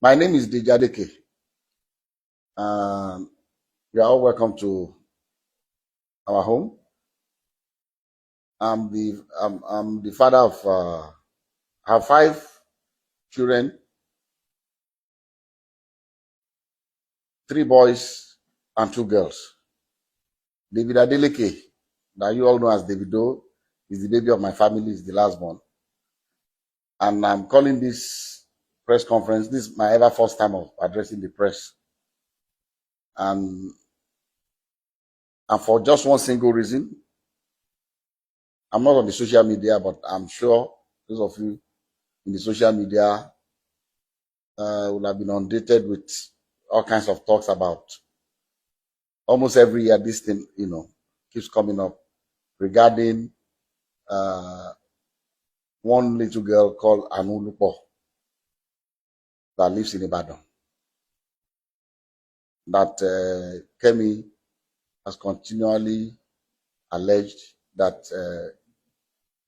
My name is Dijadeke. You are all welcome to our home. I'm the father of I have 5 children, 3 boys and 2 girls. David Adeleke, that you all know as Davido, is the baby of my family, is the last born. And I'm calling this press conference. This is my ever first time of addressing the press. And for just one single reason. I'm not on the social media, but I'm sure those of you in the social media will have been inundated with all kinds of talks about almost every year this thing, keeps coming up regarding uh, one little girl called Anulupo that lives in Ibadan. That Kemi has continually alleged that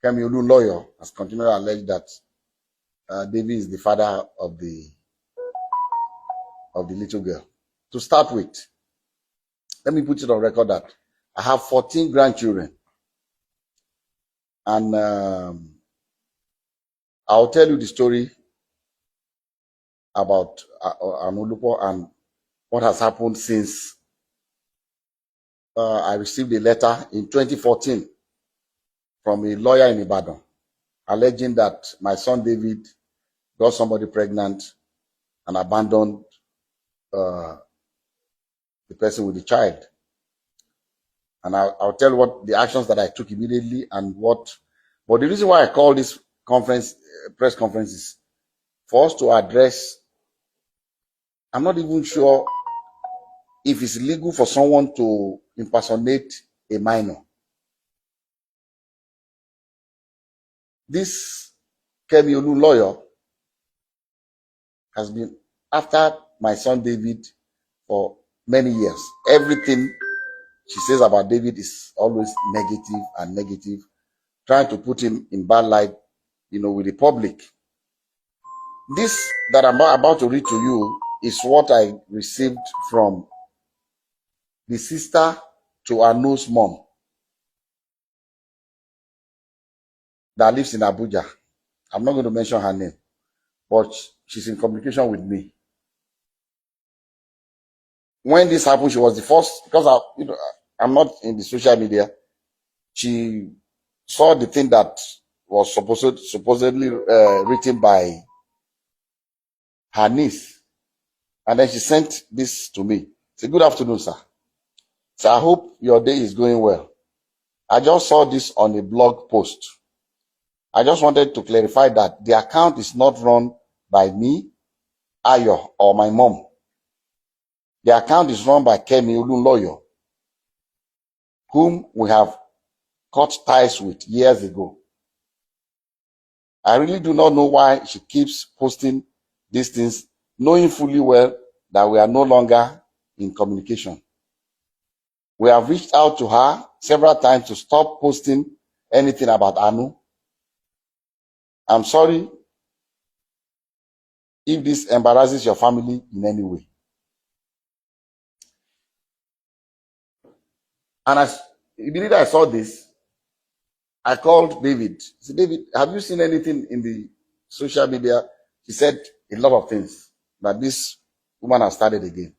Kemi Olu lawyer has continually alleged that David is the father of the little girl. To start with, let me put it on record that I have 14 grandchildren, and I'll tell you the story about Anulupo and what has happened since I received a letter in 2014 from a lawyer in Ibadan alleging that my son David got somebody pregnant and abandoned the person with the child. And I'll tell you what the actions that I took immediately and what. But the reason why I call this press conference is for us to address. I'm not even sure if it's legal for someone to impersonate a minor. This Kemi Olu lawyer has been after my son David for many years. Everything she says about David is always negative, trying to put him in bad light, with the public. This that I'm about to read to you is what I received from the sister to Anu's mom that lives in Abuja. I'm not going to mention her name, but she's in communication with me. When this happened, she was the first, because I'm not in the social media. She saw the thing that was supposedly written by her niece, and then she sent this to me. Say, "Good afternoon, sir. So I hope your day is going well. I just saw this on a blog post. I just wanted to clarify that the account is not run by me, Ayo, or my mom. The account is run by Kemi Olu lawyer, whom we have cut ties with years ago. I really do not know why she keeps posting these things, knowing fully well that we are no longer in communication. We have reached out to her several times to stop posting anything about Anu. I'm sorry if this embarrasses your family in any way." And immediately I saw this, I called David. I said, "David, have you seen anything in the social media?" He said a lot of things, that this woman has started again.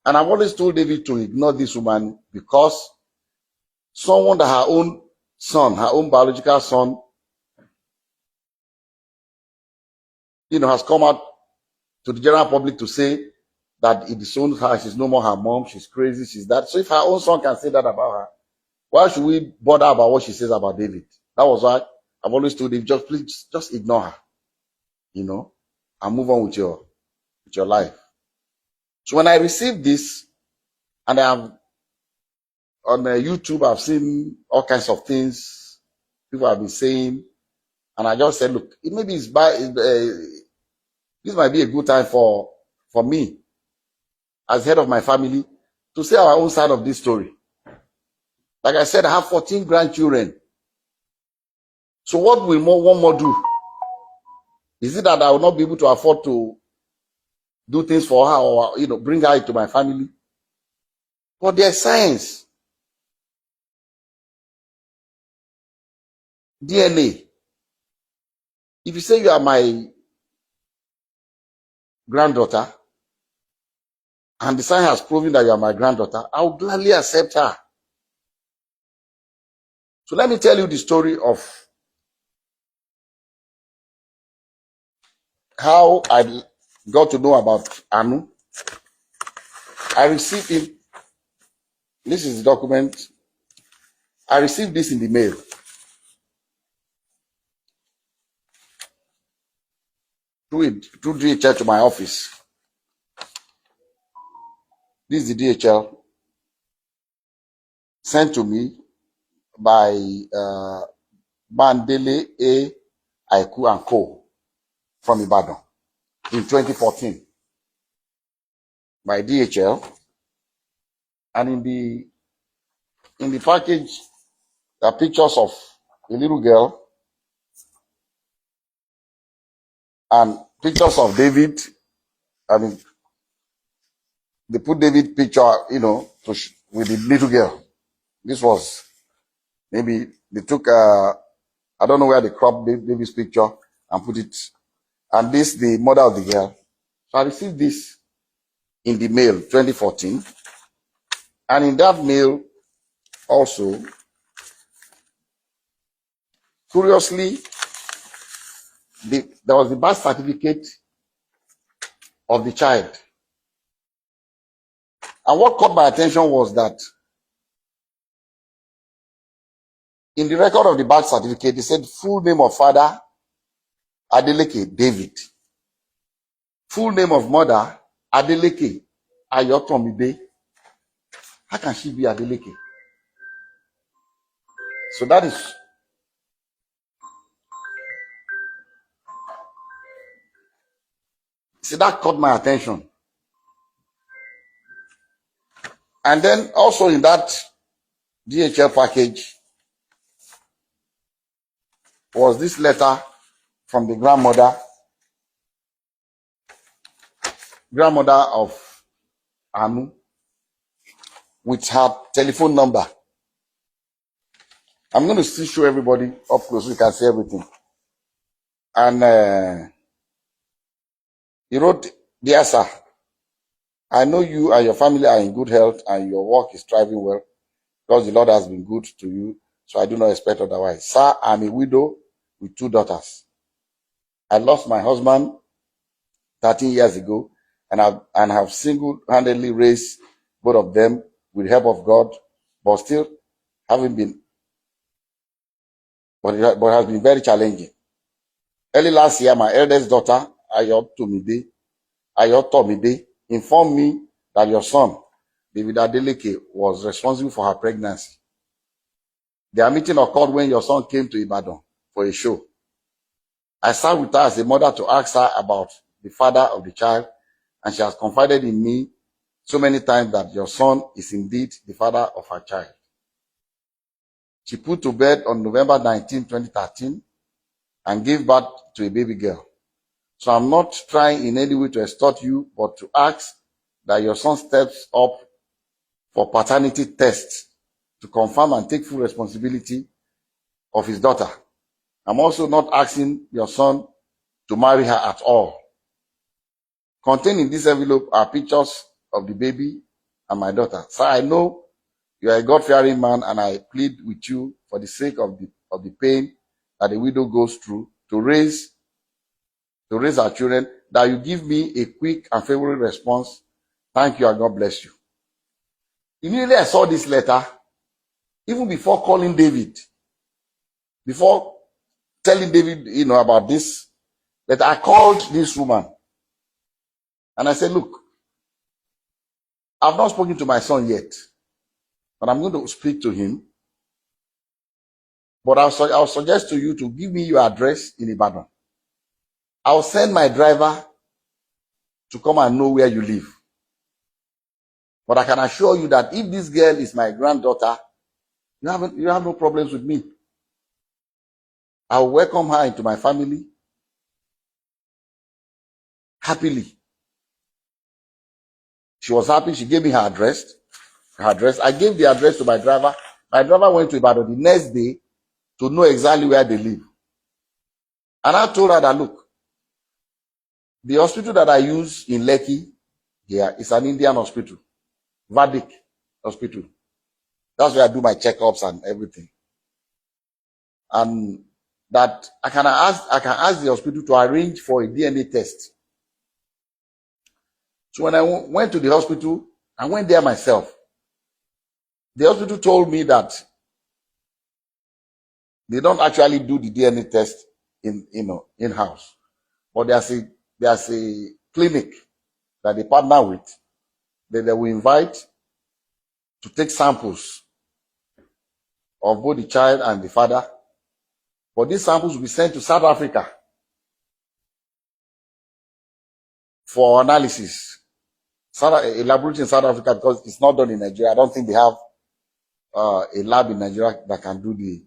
And I've always told David to ignore this woman, because someone that her own son, her own biological son, has come out to the general public to say that it disowns her, she's no more her mom, she's crazy, she's that. So if her own son can say that about her, why should we bother about what she says about David? That was why I've always told him, please just ignore her, and move on with your life. So when I received this, and on YouTube, I've seen all kinds of things people have been saying, and I just said, look, maybe this might be a good time for me, as head of my family, to say our own side of this story. Like I said, I have 14 grandchildren. So what will one more do? Is it that I will not be able to afford to do things for her, or bring her into my family. But there's science, DNA. If you say you are my granddaughter, and the science has proven that you are my granddaughter, I will gladly accept her. So let me tell you the story of how I got to know about Anu. I received it. This is the document. I received this in the mail. Through DHL to my office. This is the DHL sent to me by Bandele A. Aiku and Co. from Ibadan in 2014 by DHL. And in the package, there are pictures of a little girl and pictures of David. I mean, they put David picture, with the little girl. This was maybe they took, I don't know where they cropped David's picture and put it. And this, the mother of the girl. So I received this in the mail 2014. And in that mail also, curiously, there was the birth certificate of the child. And what caught my attention was that in the record of the birth certificate, it said full name of father, Adeleke David. Full name of mother, Adeleke Ayotomide. How can she be Adeleke? So that caught my attention. And then also in that DHL package was this letter from the grandmother of Anu with her telephone number. I'm going to still show everybody up close so you can see everything. And he wrote, "Dear sir, I know you and your family are in good health and your work is thriving well because the Lord has been good to you, so I do not expect otherwise. Sir, I'm a widow with 2 daughters. I lost my husband 13 years ago and have single-handedly raised both of them with the help of God, but still having been, but it has been very challenging. Early last year, my eldest daughter, Ayotomide, informed me that your son, David Adeleke, was responsible for her pregnancy. Their meeting occurred when your son came to Ibadan for a show. I sat with her as a mother to ask her about the father of the child, and she has confided in me so many times that your son is indeed the father of her child. She put to bed on November 19, 2013, and gave birth to a baby girl. So I'm not trying in any way to extort you, but to ask that your son steps up for paternity tests to confirm and take full responsibility of his daughter. I'm also not asking your son to marry her at all. Contained in this envelope are pictures of the baby and my daughter. Sir, I know you are a God-fearing man, and I plead with you for the sake of the pain that a widow goes through to raise our children, that you give me a quick and favorable response. Thank you and God bless you. Immediately I saw this letter, even before calling David, before telling David, about this letter, I called this woman and I said, look, I've not spoken to my son yet, but I'm going to speak to him. But I'll suggest to you to give me your address in Ibadan. I'll send my driver to come and know where you live. But I can assure you that if this girl is my granddaughter, you have no problems with me. I'll welcome her into my family happily. She was happy. She gave me her address. I gave the address to my driver. My driver went to Ibadan the next day to know exactly where they live. And I told her that, look, the hospital that I use in Lekki here is an Indian hospital, Vedic hospital. That's where I do my checkups and everything. And that I can ask the hospital to arrange for a DNA test. So when I went to the hospital, I went there myself. The hospital told me that they don't actually do the DNA test in-house, but there's a clinic that they partner with that they will invite to take samples of both the child and the father. But these samples will be sent to South Africa for analysis. A laboratory in South Africa, because it's not done in Nigeria. I don't think they have a lab in Nigeria that can do the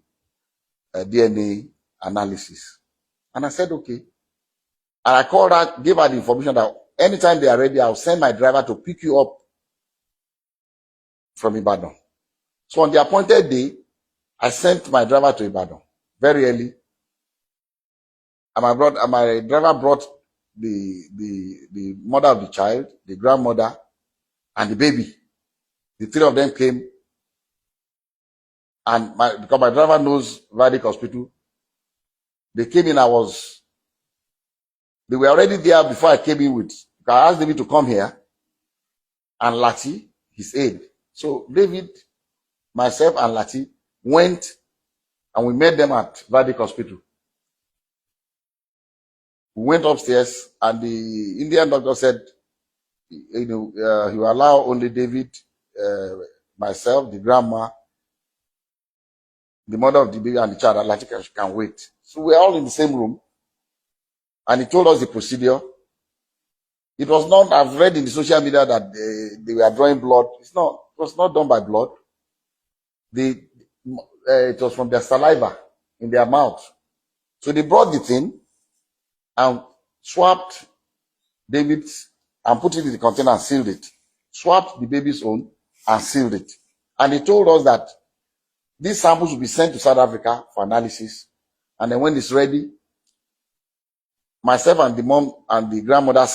DNA analysis. And I said, okay. And I called her, gave her the information that anytime they are ready, I'll send my driver to pick you up from Ibadan. So on the appointed day, I sent my driver to Ibadan very early. And my driver brought the mother of the child, the grandmother, and the baby. The three of them came. And because my driver knows Vedic Hospital, they came in. They were already there before I came in with. I asked David to come here and Lati, his aide. So David, myself, and Lati went and we met them at Vedic Hospital. We went upstairs and the Indian doctor said, he will allow only David, myself, the grandma, the mother of the baby, and the child. Lati can wait. So we're all in the same room. And he told us the procedure. It was not, I've read in the social media that they were drawing blood. It was not done by blood. It was from their saliva in their mouth. So they brought the thing and swapped David's and put it in the container and sealed it. Swapped the baby's own and sealed it. And they told us that these samples will be sent to South Africa for analysis. And then when it's ready, myself and the mom and the grandmother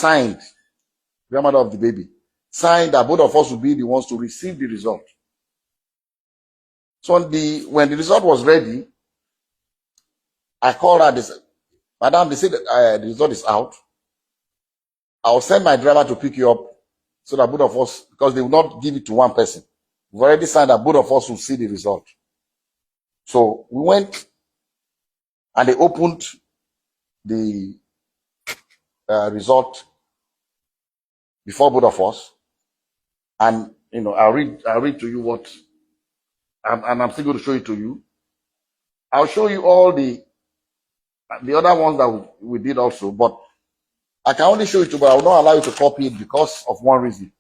grandmother of the baby, signed that both of us would be the ones to receive the result. So when the result was ready, I called her. They said, Madam, they said the result is out. I'll send my driver to pick you up so that both of us, because they will not give it to one person. We've already signed that both of us will see the result. So we went and they opened the result before both of us. And, I'll read to you what, and I'm still going to show it to you. I'll show you all the other ones that we did also, but I can only show it to you, but I will not allow you to copy it because of one reason.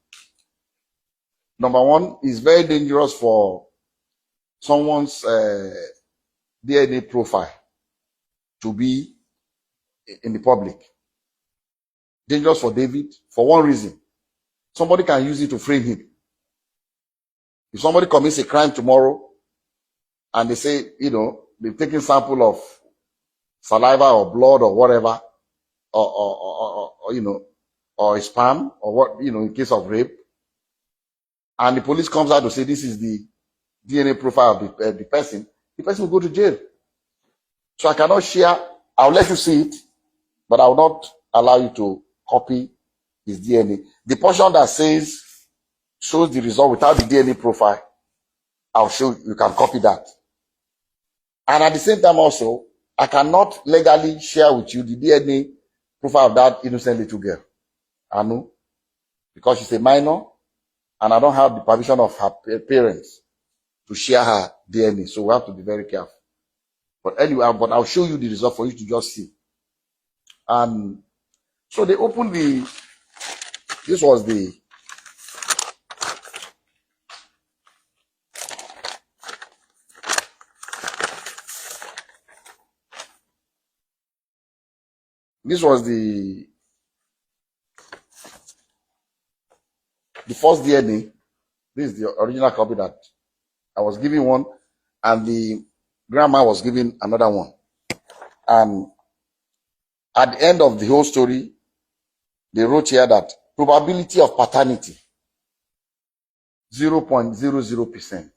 Number one, it's very dangerous for someone's DNA profile to be in the public. Dangerous for David for one reason. Somebody can use it to frame him. If somebody commits a crime tomorrow and they say, they've taken sample of saliva or blood or whatever, or sperm or what, in case of rape, and the police comes out to say this is the DNA profile of the person will go to jail. So I cannot share. I'll let you see it, but I will not allow you to copy his DNA. The portion that shows the result without the DNA profile, I'll show you can copy that. And at the same time also, I cannot legally share with you the DNA profile of that innocent little girl, Anu, because she's a minor and I don't have the permission of her parents to share her DNA. So we have to be very careful. But anyway, I'll show you the result for you to just see. And so they opened this was the the first DNA. This is the original copy that I was giving one, and the grandma was giving another one. And at the end of the whole story, they wrote here that probability of paternity 0.00%.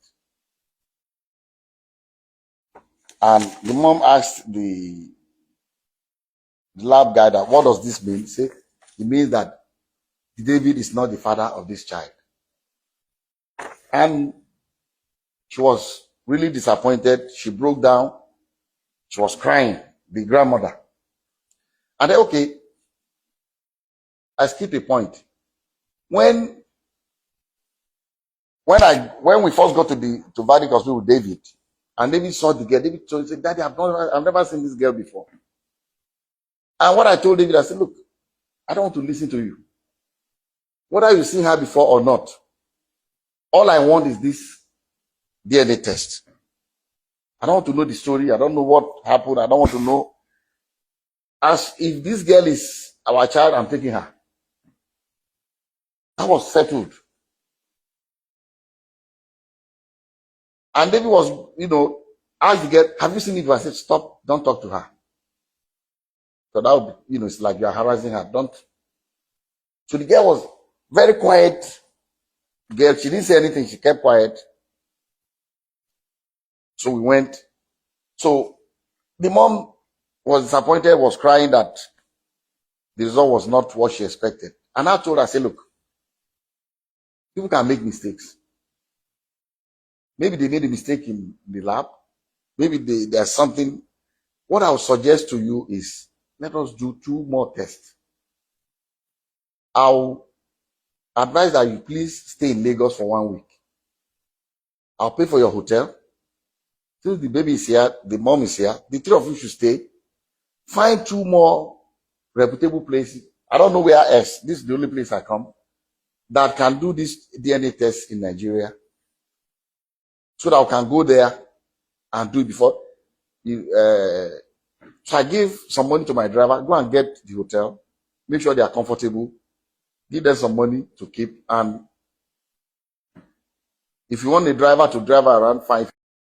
And the mom asked the lab guy that, what does this mean? He said, it means that David is not the father of this child. And she was really disappointed. She broke down. She was crying, the grandmother. And then, okay, I skipped a point. When we first got to Vadic Hospital with David, and David saw the girl, David said, Daddy, I've never seen this girl before. And what I told David, I said, look, I don't want to listen to you. Whether you've seen her before or not, all I want is this DNA test. I don't want to know the story. I don't know what happened. I don't want to know. As if this girl is our child, I'm taking her. That was settled. And David was, asked the girl, have you seen it? I said, stop, don't talk to her. So that would be, it's like you're harassing her. Don't. So the girl was very quiet. Girl, she didn't say anything. She kept quiet. So we went. So the mom was disappointed, was crying that the result was not what she expected. And I told her, I said, look, people can make mistakes. Maybe they made a mistake in the lab. Maybe there's something. What I would suggest to you is, let us do 2 more tests. I'll advise that you please stay in Lagos for 1 week. I'll pay for your hotel. Since the baby is here, the mom is here, the 3 of you should stay. Find 2 more reputable places. I don't know where else. This is the only place I come that can do this DNA test in Nigeria. So that I can go there and do it before. So I give some money to my driver. Go and get the hotel. Make sure they are comfortable. Give them some money to keep. And if you want a driver to drive around, fine.